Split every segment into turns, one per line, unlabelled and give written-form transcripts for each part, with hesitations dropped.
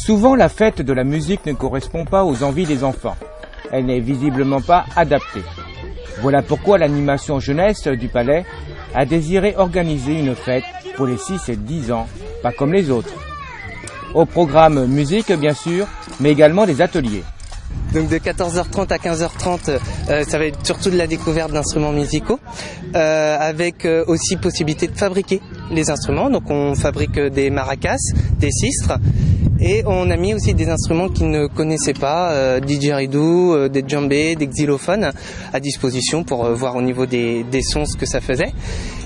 Souvent, la fête de la musique ne correspond pas aux envies des enfants. Elle n'est visiblement pas adaptée. Voilà pourquoi l'animation jeunesse du Palais a désiré organiser une fête pour les 6 et 10 ans, pas comme les autres. Au programme musique, bien sûr, mais également des ateliers.
Donc de 14h30 à 15h30, ça va être surtout de la découverte d'instruments musicaux, avec aussi possibilité de fabriquer les instruments. Donc on fabrique des maracas, des sistres, et on a mis aussi des instruments qu'ils ne connaissaient pas, didgeridoo, des djembés, des xylophones à disposition pour voir au niveau des sons ce que ça faisait.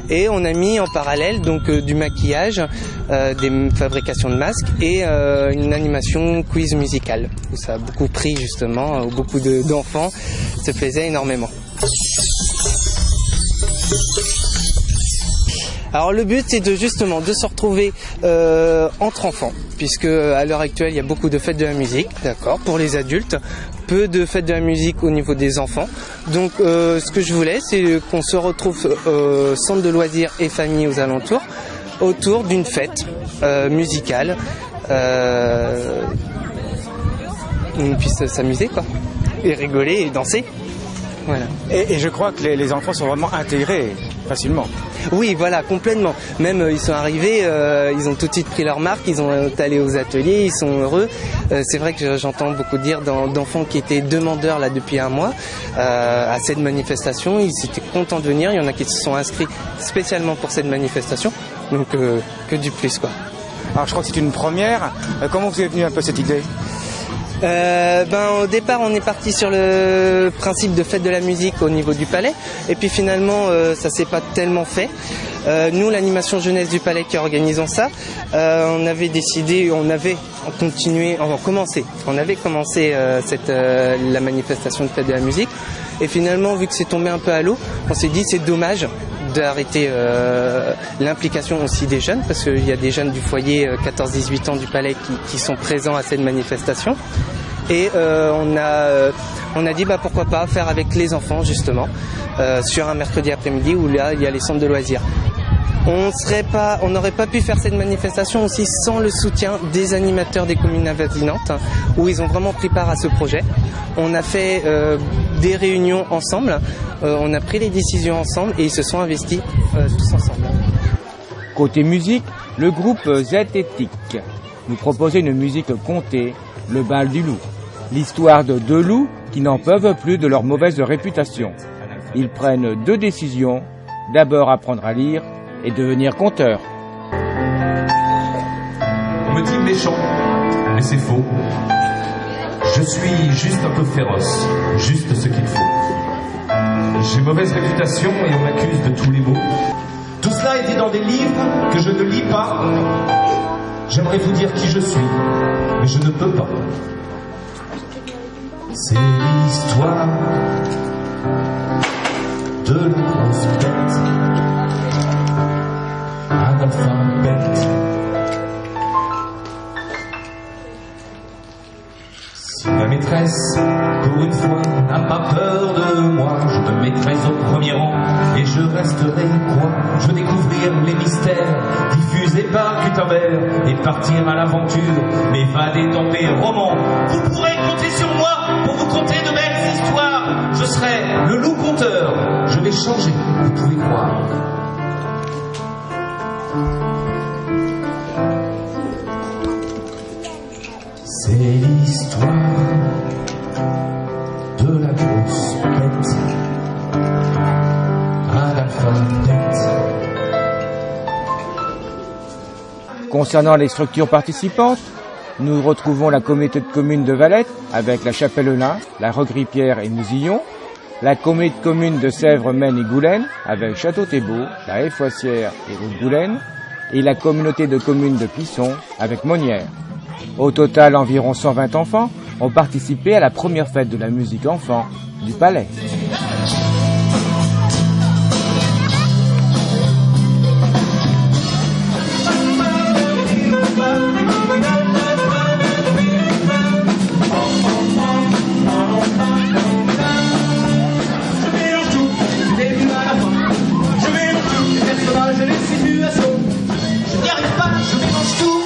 Et on a mis en parallèle donc du maquillage, des fabrications de masques et une animation quiz musicale où ça a beaucoup pris justement, où beaucoup d'enfants se plaisaient énormément. Alors le but c'est de justement de se retrouver entre enfants, puisque à l'heure actuelle il y a beaucoup de fêtes de la musique, d'accord, pour les adultes, peu de fêtes de la musique au niveau des enfants. Donc ce que je voulais c'est qu'on se retrouve centre de loisirs et famille aux alentours autour d'une fête musicale, où on puisse s'amuser quoi, et rigoler et danser. Voilà.
Et je crois que les enfants sont vraiment intégrés facilement.
Oui, voilà, complètement. Même ils sont arrivés, ils ont tout de suite pris leur marque, ils ont allé aux ateliers, ils sont heureux. C'est vrai que j'entends beaucoup dire d'enfants qui étaient demandeurs là depuis un mois à cette manifestation. Ils étaient contents de venir. Il y en a qui se sont inscrits spécialement pour cette manifestation. Donc que du plus quoi.
Alors je crois que c'est une première. Comment vous est venue un peu cette idée ?
Au départ on est parti sur le principe de fête de la musique au niveau du Palais et puis finalement ça s'est pas tellement fait. Nous l'animation jeunesse du Palais qui organisons ça, on avait décidé, on avait commencé la manifestation de fête de la musique et finalement vu que c'est tombé un peu à l'eau, on s'est dit c'est dommage d'arrêter l'implication aussi des jeunes parce qu'il y a des jeunes du foyer 14-18 ans du Palais qui sont présents à cette manifestation et on a dit pourquoi pas faire avec les enfants justement sur un mercredi après-midi où là il y a les centres de loisirs. On n'aurait pas pu faire cette manifestation aussi sans le soutien des animateurs des communes avoisinantes où ils ont vraiment pris part à ce projet. On a fait des réunions ensemble, on a pris les décisions ensemble et ils se sont investis tous ensemble.
Côté musique, le groupe Zététique nous proposait une musique contée, le bal du loup. L'histoire de deux loups qui n'en peuvent plus de leur mauvaise réputation. Ils prennent 2 décisions, d'abord apprendre à lire et devenir conteur.
On me dit méchant, mais c'est faux. Je suis juste un peu féroce, juste ce qu'il faut. J'ai mauvaise réputation et on m'accuse de tous les maux. Tout cela est dit dans des livres que je ne lis pas. J'aimerais vous dire qui je suis, mais je ne peux pas. C'est l'histoire de la grosse bête, analphabète. Si ma maîtresse, pour une fois, n'a pas peur de moi, je me mettrai au premier rang et je resterai quoi? Je veux découvrir les mystères diffusés par Gutenberg et partir à l'aventure, m'évader dans des romans. Vous pourrez compter sur moi pour vous conter de belles histoires. Je serai le loup conteur, je vais changer, vous pouvez croire. C'est l'histoire de la grosse bête analphabète.
Concernant les structures participantes, nous retrouvons la communauté de communes de Valette avec la Chapelle-Lin, la Regripière et Mousillon, la communauté de communes de Sèvres, Maine et Goulaine avec Château-Thébault, la Haye-Foissière et Haute-Goulaine, et la communauté de communes de Plisson avec Monnières. Au total, environ 120 enfants ont participé à la première fête de la musique enfant du Palais.
Je n'y arrive pas, je mélange tout.